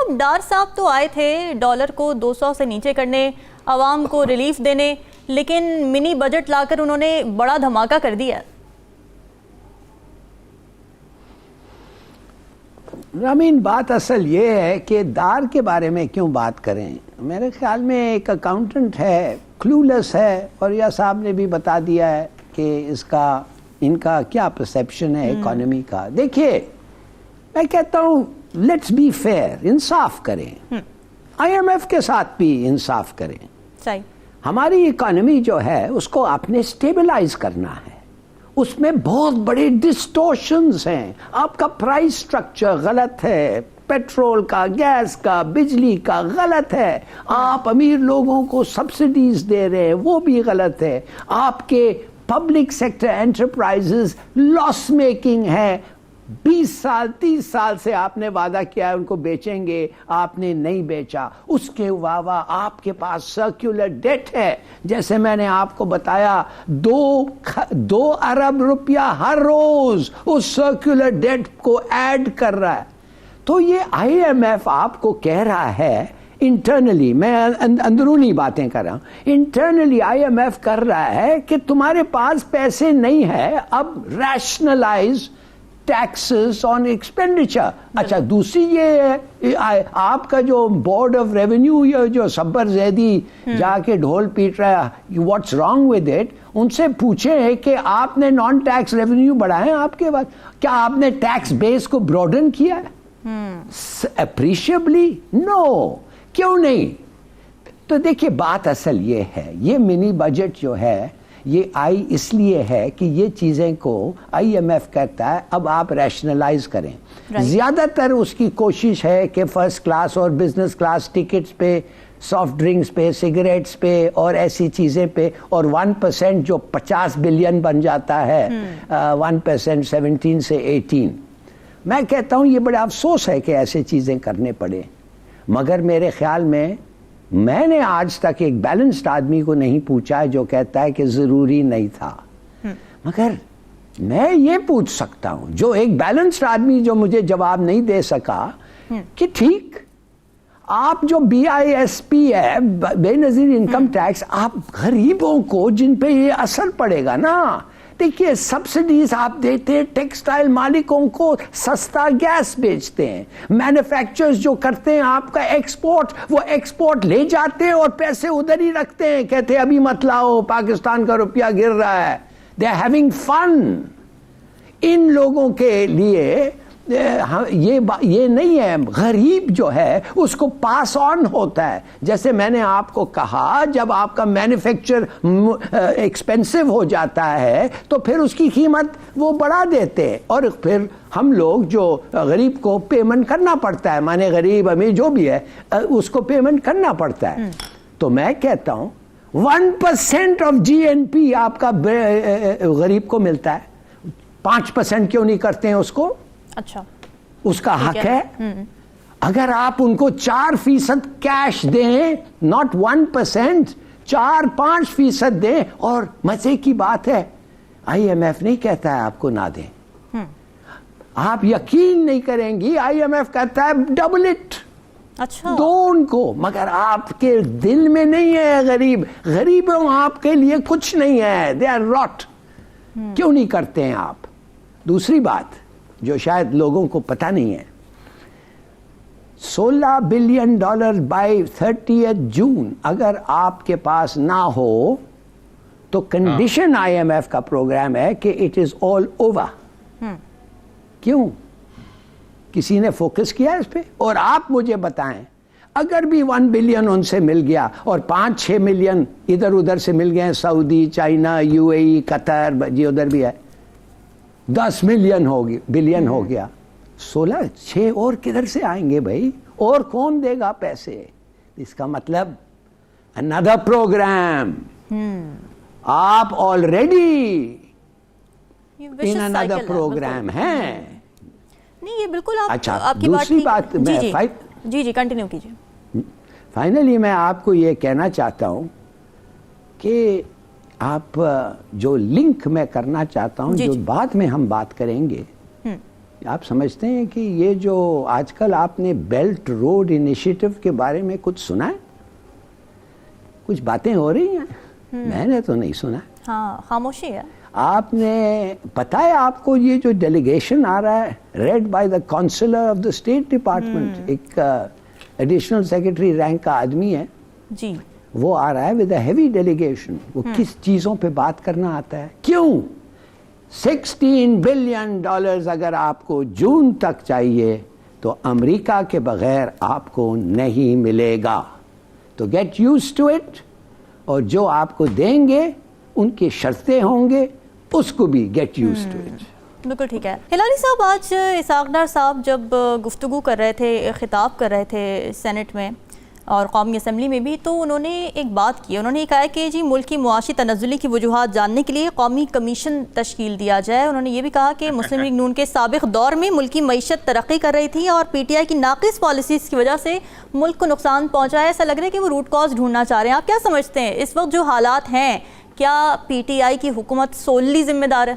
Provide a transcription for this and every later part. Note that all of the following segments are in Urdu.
ڈار صاحب تو آئے تھے ڈالر کو 200 سے نیچے کرنے, عوام کو ریلیف دینے, لیکن منی بجٹ لا کر انہوں نے بڑا دھماکہ کر دیا. رامین, بات اصل یہ ہے کہ دار کے بارے میں کیوں بات کریں. میرے خیال میں ایک اکاؤنٹنٹ ہے, کلولیس ہے, اور یہ صاحب نے بھی بتا دیا ہے کہ ان کا کیا پرسیپشن ہے اکانومی کا. دیکھیے, میں کہتا ہوں لیٹس بی فیئر, انصاف کریں, آئی ایم ایف کے ساتھ بھی انصاف کریں. صحیح. ہماری اکانومی جو ہے اس کو آپ نے اسٹیبلائز کرنا ہے. اس میں بہت بڑے ڈسٹورشنز ہیں. آپ کا پرائس سٹرکچر غلط ہے, پیٹرول کا, گیس کا, بجلی کا غلط ہے. آپ امیر لوگوں کو سبسڈیز دے رہے ہیں, وہ بھی غلط ہے. آپ کے پبلک سیکٹر انٹرپرائزز لاس میکنگ ہے. 20 سال 30 سال سے آپ نے وعدہ کیا ہے ان کو بیچیں گے, آپ نے نہیں بیچا. اس کے علاوہ آپ کے پاس سرکولر ڈیٹ ہے, جیسے میں نے آپ کو بتایا 2 ارب روپیہ ہر روز اس سرکولر ڈیٹ کو ایڈ کر رہا ہے. تو یہ آئی ایم ایف آپ کو کہہ رہا ہے انٹرنلی, میں اندرونی باتیں کر رہا ہوں, انٹرنلی آئی ایم ایف کر رہا ہے کہ تمہارے پاس پیسے نہیں ہے, اب ریشنلائز ٹیکسز آن ایکسپینڈیچر. اچھا, دوسری یہ ہے آپ کا جو بورڈ آف ریونیو, یہ جو صبر زیدی جا کے ڈھول پیٹ رہا ہے, واٹس رانگ ود اٹ, ان سے پوچھیں کہ آپ نے نان ٹیکس ریونیو بڑھائے آپ کے بعد, کیا آپ نے ٹیکس بیس کو براڈن کیا ہے اپریشیبلی؟ نو. کیوں نہیں؟ تو دیکھیے, بات اصل یہ ہے, یہ منی بجٹ جو ہے یہ آئی اس لیے ہے کہ یہ چیزیں کو آئی ایم ایف کہتا ہے اب آپ ریشنلائز کریں. زیادہ تر اس کی کوشش ہے کہ فرسٹ کلاس اور بزنس کلاس ٹکٹس پہ, سافٹ ڈرنکس پہ, سگریٹس پہ اور ایسی چیزیں پہ, اور 1% جو 50 بلین بن جاتا ہے, 1% 17 سے 18. میں کہتا ہوں یہ بڑا افسوس ہے کہ ایسے چیزیں کرنے پڑے, مگر میرے خیال میں نے آج تک ایک بیلنسڈ آدمی کو نہیں پوچھا ہے جو کہتا ہے کہ ضروری نہیں تھا. مگر میں یہ پوچھ سکتا ہوں, جو ایک بیلنسڈ آدمی جو مجھے جواب نہیں دے سکا, کہ ٹھیک آپ جو بی آئی ایس پی ہے, بے نظیر انکم ٹیکس, آپ غریبوں کو جن پہ یہ اثر پڑے گا نا, دیکھیے سبسڈیز آپ دیتے ہیں, ٹیکسٹائل مالکوں کو سستا گیس بیچتے ہیں, مینوفیکچرز جو کرتے ہیں آپ کا ایکسپورٹ, وہ ایکسپورٹ لے جاتے ہیں اور پیسے ادھر ہی رکھتے ہیں, کہتے ہیں ابھی مت لاؤ پاکستان کا روپیہ گر رہا ہے. They are having fun. ان لوگوں کے لیے یہ نہیں ہے, غریب جو ہے اس کو پاس آن ہوتا ہے. جیسے میں نے آپ کو کہا, جب آپ کا مینوفیکچر ایکسپینسو ہو جاتا ہے تو پھر اس کی قیمت وہ بڑھا دیتے, اور پھر ہم لوگ جو غریب کو پیمنٹ کرنا پڑتا ہے, مانے غریب امیر جو بھی ہے اس کو پیمنٹ کرنا پڑتا ہے. تو میں کہتا ہوں 1% آف جی این پی آپ کا غریب کو ملتا ہے, 5% کیوں نہیں کرتے ہیں اس کو؟ اچھا, اس کا حق ہے. اگر آپ ان کو 4% کیش دیں, ناٹ 1%, 4-5% دیں, اور مزے کی بات ہے آئی ایم ایف نہیں کہتا ہے آپ کو نہ دیں. آپ یقین نہیں کریں گی, آئی ایم ایف کہتا ہے ڈبل اٹ. اچھا, دو ان کو, مگر آپ کے دل میں نہیں ہے غریبوں آپ کے لیے کچھ نہیں ہے, دے آر راٹ. کیوں نہیں کرتے ہیں آپ؟ دوسری بات جو شاید لوگوں کو پتہ نہیں ہے, $16 بلین بائی 30 جون اگر آپ کے پاس نہ ہو تو کنڈیشن آئی ایم ایف کا پروگرام ہے کہ اٹ از آل اوور. کیوں؟ کسی نے فوکس کیا اس پہ؟ اور آپ مجھے بتائیں, اگر بھی 1 بلین ان سے مل گیا اور 5-6 ملین ادھر ادھر سے مل گئے, سعودی, چائنا, یو اے ای, قطر, جی ادھر بھی ہے, 10 بلین ہو گیا, 6 اور کدھر سے آئیں گے بھائی, اور کون دے گا پیسے؟ اس کا مطلب another program. آپ already in another program ہیں. نہیں, یہ بالکل اچھا, آپ کی دوسری بات جی کنٹینیو کیجیے. فائنلی میں آپ کو یہ کہنا چاہتا ہوں کہ آپ جو لنک میں کرنا چاہتا ہوں, جو بعد میں ہم بات کریں گے, آپ سمجھتے ہیں کہ یہ جو آج کل آپ نے بیلٹ روڈ انیشیٹو کے بارے میں کچھ سنا ہے؟ کچھ باتیں ہو رہی ہیں، میں نے تو نہیں سنا. ہاں خاموشی ہے. آپ نے پتہ ہے آپ کو یہ جو ڈیلیگیشن آ رہا ہے led by the counsellor of the state department, ایک ایڈیشنل سیکرٹری رینک کا آدمی ہے جی، وہ آ رہا ہے ود اے ہیوی ڈیلیگیشن. وہ کس چیزوں پہ بات کرنا آتا ہے؟ کیوں $16 بلین اگر آپ کو جون تک چاہیے تو امریکہ کے بغیر آپ کو نہیں ملے گا. تو گیٹ یوز ٹو اٹ، اور جو آپ کو دیں گے ان کی شرطیں ہوں گے، اس کو بھی گیٹ یوز ٹو اٹ. بالکل ٹھیک ہے. ہلالی صاحب، آج اسحاق ڈار صاحب جب گفتگو کر رہے تھے، خطاب کر رہے تھے سینٹ میں اور قومی اسمبلی میں بھی، تو انہوں نے ایک بات کی. انہوں نے کہا کہ جی ملک کی معاشی تنزلی کی وجوہات جاننے کے لیے قومی کمیشن تشکیل دیا جائے. انہوں نے یہ بھی کہا کہ مسلم لیگ نون کے سابق دور میں ملکی معیشت ترقی کر رہی تھی اور پی ٹی آئی کی ناقص پالیسیز کی وجہ سے ملک کو نقصان پہنچا ہے. ایسا لگ رہا ہے کہ وہ روٹ کاز ڈھونڈنا چاہ رہے ہیں. آپ کیا سمجھتے ہیں اس وقت جو حالات ہیں، کیا پی ٹی آئی کی حکومت سوللی ذمہ دار ہے؟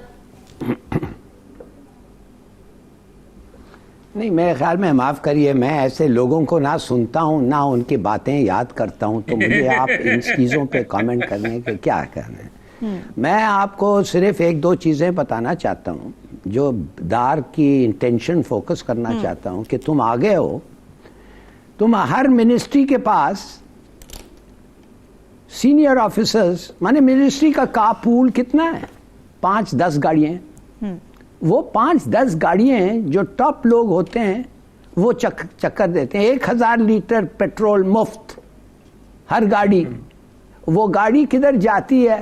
نہیں، میرے خیال میں معاف کریے، میں ایسے لوگوں کو نہ سنتا ہوں نہ ان کی باتیں یاد کرتا ہوں، تو مجھے آپ ان چیزوں پہ کامنٹ کرنے کے کیا کرنے. میں آپ کو صرف ایک دو چیزیں بتانا چاہتا ہوں جو دار کی انٹینشن فوکس کرنا چاہتا ہوں کہ تم آگے ہو، تم ہر منسٹری کے پاس سینئر آفیسرز، مانے منسٹری کا پول کتنا ہے؟ 5-10 گاڑیاں. وہ 5-10 گاڑیاں جو ٹاپ لوگ ہوتے ہیں وہ چکر دیتے ہیں. 1000 لیٹر پیٹرول مفت ہر گاڑی. وہ گاڑی کدھر جاتی ہے؟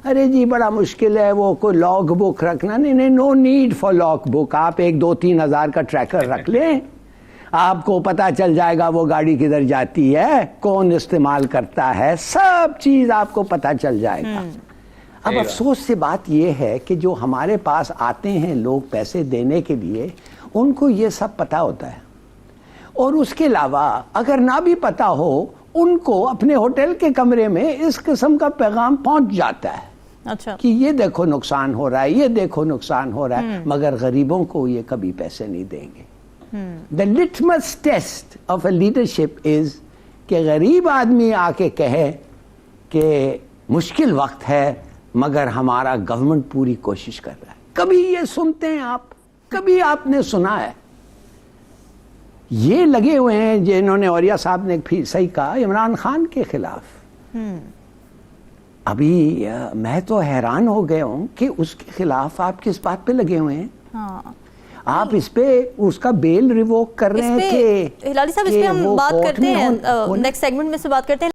ارے جی بڑا مشکل ہے وہ کوئی لاگ بک رکھنا. نہیں، no need for log book. آپ 2-3 ہزار کا ٹریکر رکھ لیں، آپ کو پتا چل جائے گا وہ گاڑی کدھر جاتی ہے، کون استعمال کرتا ہے، سب چیز آپ کو پتا چل جائے گا. اب افسوس سے بات یہ ہے کہ جو ہمارے پاس آتے ہیں لوگ پیسے دینے کے لیے، ان کو یہ سب پتا ہوتا ہے، اور اس کے علاوہ اگر نہ بھی پتا ہو ان کو اپنے ہوٹل کے کمرے میں اس قسم کا پیغام پہنچ جاتا ہے. اچھا، کہ یہ دیکھو نقصان ہو رہا ہے، یہ دیکھو نقصان ہو رہا ہے، مگر غریبوں کو یہ کبھی پیسے نہیں دیں گے. The litmus test of a leadership is کہ غریب آدمی آ کے کہے کہ مشکل وقت ہے مگر ہمارا گورنمنٹ پوری کوشش کر رہا ہے. کبھی یہ سنتے ہیں آپ؟ کبھی آپ نے سنا ہے؟ یہ لگے ہوئے ہیں جنہوں نے اوریا صاحب نے پھر صحیح کہا عمران خان کے خلاف. ابھی میں تو حیران ہو گیا ہوں کہ اس کے خلاف آپ کس بات پہ لگے ہوئے ہیں. آپ اس پہ اس کا بیل ریووک کر رہے ہیں کہ ہلالی صاحب اس پہ ہم بات کرتے ہیں نیکسٹ سیگمنٹ میں سے بات کرتے ہیں.